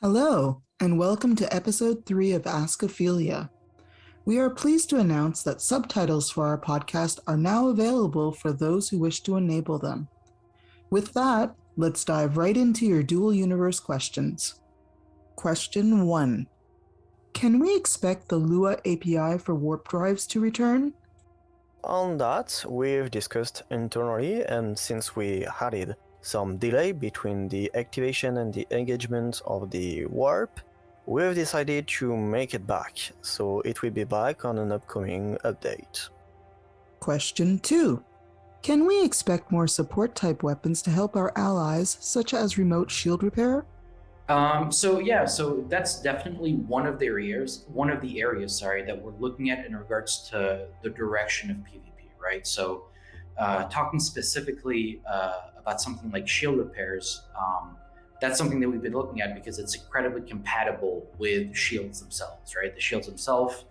Hello, and welcome to episode 3 of Ask Ophelia. We are pleased to announce that subtitles for our podcast are now available for those who wish to enable them. With that, let's dive right into your dual universe questions. Question 1. Can we expect the Lua API for warp drives to return? On that, we've discussed internally, and since we had some delay between the activation and the engagement of the warp, we've decided to make it back, so it will be back on an upcoming update. Question 2. Can we expect more support type weapons to help our allies, such as remote shield repair? So that's definitely one of the areas, that we're looking at in regards to the direction of PvP, right? So, talking specifically about something like shield repairs, that's something that we've been looking at because it's incredibly compatible with shields themselves, right? The shields themselves,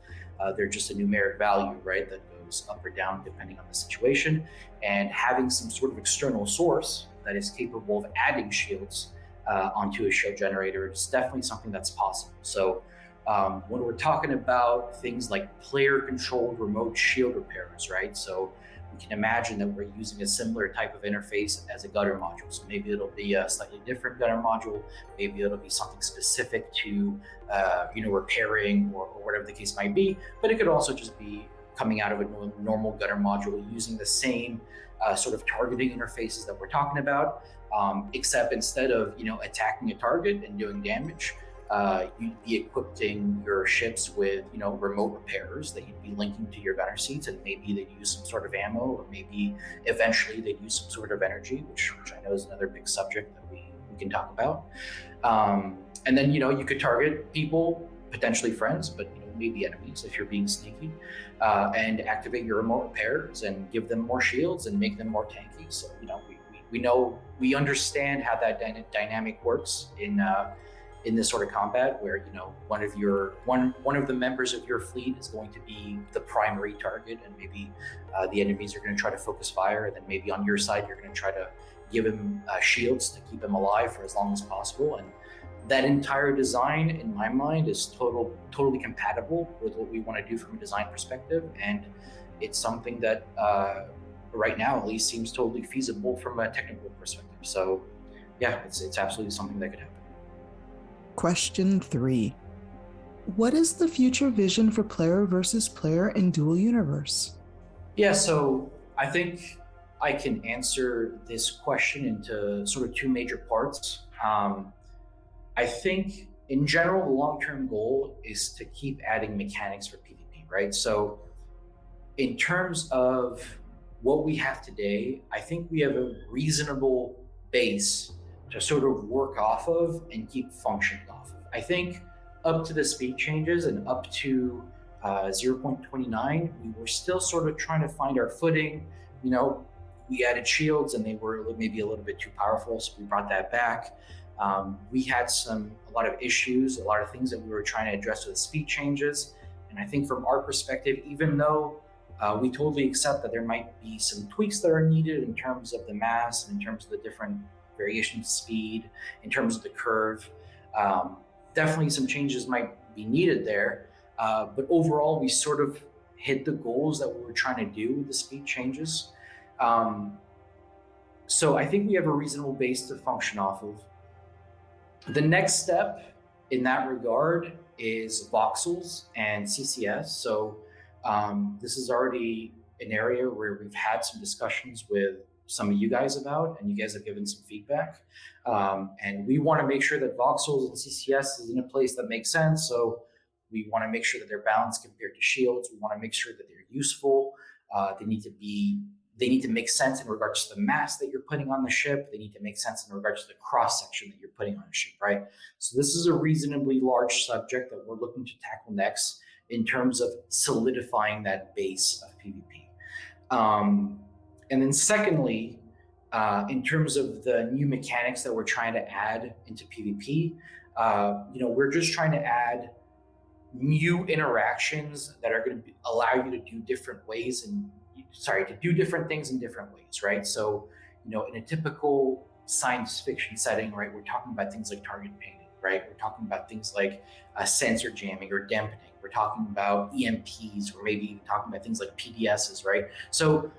they're just a numeric value, right, that goes up or down depending on the situation, and having some sort of external source that is capable of adding shields onto a shield generator is definitely something that's possible. So when we're talking about things like player controlled remote shield repairs, right? So we can imagine that we're using a similar type of interface as a gutter module. So maybe it'll be a slightly different gutter module. Maybe it'll be something specific to, repairing or whatever the case might be. But it could also just be coming out of a normal gutter module using the same sort of targeting interfaces that we're talking about, except instead of attacking a target and doing damage, you'd be equipping your ships with remote repairers that you'd be linking to your gunner seats, and maybe they'd use some sort of ammo, or maybe eventually they'd use some sort of energy, which I know is another big subject that we can talk about. And then you could target people, potentially friends, but maybe enemies if you're being sneaky, and activate your remote repairs and give them more shields and make them more tanky. So we understand how that dynamic works in this sort of combat, where one of the members of your fleet is going to be the primary target, and maybe the enemies are going to try to focus fire, and then maybe on your side you're going to try to give him shields to keep him alive for as long as possible. And that entire design, in my mind, is totally compatible with what we want to do from a design perspective, and it's something that right now at least seems totally feasible from a technical perspective. So yeah, it's absolutely something that could happen. Question 3. What is the future vision for player versus player in Dual Universe? Yeah, so I think I can answer this question into sort of two major parts. I think in general, the long-term goal is to keep adding mechanics for PvP, right? So in terms of what we have today, I think we have a reasonable base to sort of work off of and keep functioning off of. I think up to the speed changes and up to 0.29, we were still sort of trying to find our footing. We added shields and they were maybe a little bit too powerful, so we brought that back. We had a lot of issues, a lot of things that we were trying to address with the speed changes. And I think from our perspective, even though we totally accept that there might be some tweaks that are needed in terms of the mass and in terms of the different variations of speed, in terms of the curve, definitely some changes might be needed there. But overall, we sort of hit the goals that we were trying to do with the speed changes. So I think we have a reasonable base to function off of. The next step in that regard is voxels and CCS. So this is already an area where we've had some discussions with some of you guys about, and you guys have given some feedback. And we want to make sure that voxels and CCS is in a place that makes sense. So we want to make sure that they're balanced compared to shields. We want to make sure that they're useful. They need to make sense in regards to the mass that you're putting on the ship. They need to make sense in regards to the cross section that you're putting on a ship, right? So this is a reasonably large subject that we're looking to tackle next in terms of solidifying that base of PvP. And then secondly, in terms of the new mechanics that we're trying to add into PvP, we're just trying to add new interactions that are going to allow you to do different things in different ways, right? So, in a typical science fiction setting, right, we're talking about things like target painting, right? We're talking about things like sensor jamming or dampening. We're talking about EMPs, or maybe even talking about things like PDSs, right? So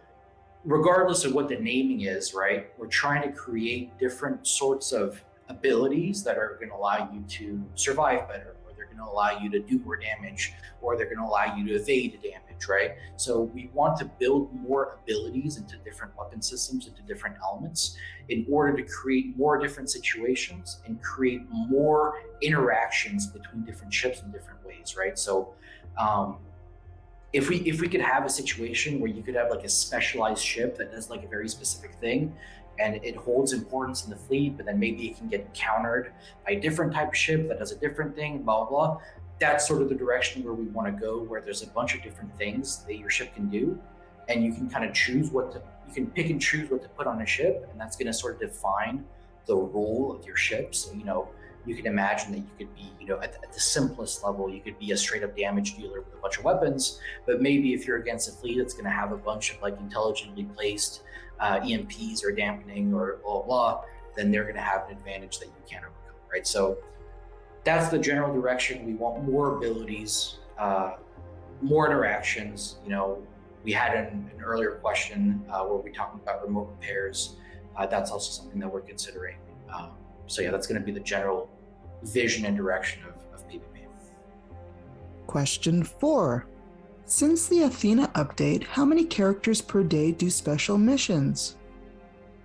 regardless of what the naming is, right, we're trying to create different sorts of abilities that are going to allow you to survive better, or they're going to allow you to do more damage, or they're going to allow you to evade damage, right? So we want to build more abilities into different weapon systems, into different elements, in order to create more different situations and create more interactions between different ships in different ways, right? So if we could have a situation where you could have like a specialized ship that does like a very specific thing, and it holds importance in the fleet, but then maybe it can get countered by a different type of ship that does a different thing, blah blah blah. That's sort of the direction where we want to go, where there's a bunch of different things that your ship can do, and you can kind of you can pick and choose what to put on a ship, and that's going to sort of define the role of your ship. So you can imagine that you could be, at the simplest level, you could be a straight up damage dealer with a bunch of weapons, but maybe if you're against a fleet that's going to have a bunch of like intelligently placed EMPs or dampening or blah, blah, then they're going to have an advantage that you can't overcome, right? So that's the general direction. We want more abilities, more interactions. We had an earlier question where we talked about remote repairs. That's also something that we're considering. So yeah, that's going to be the general vision and direction of PvP. Question 4. Since the Athena update, how many characters per day do special missions?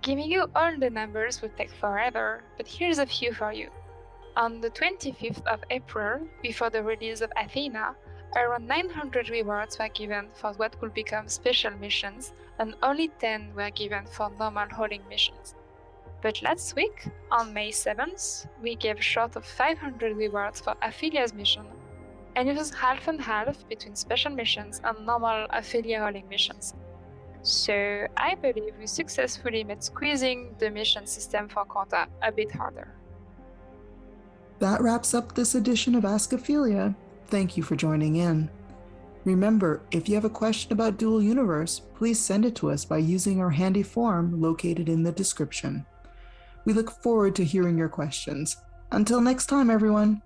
Giving you all the numbers would take forever, but here's a few for you. On the 25th of April, before the release of Athena, around 900 rewards were given for what would become special missions, and only 10 were given for normal hauling missions. But last week, on May 7th, we gave short of 500 rewards for Aphelia's mission, and it was half and half between special missions and normal Aphelia hauling missions. So I believe we successfully made squeezing the mission system for Quanta a bit harder. That wraps up this edition of Ask Ophelia. Thank you for joining in. Remember, if you have a question about Dual Universe, please send it to us by using our handy form located in the description. We look forward to hearing your questions. Until next time, everyone.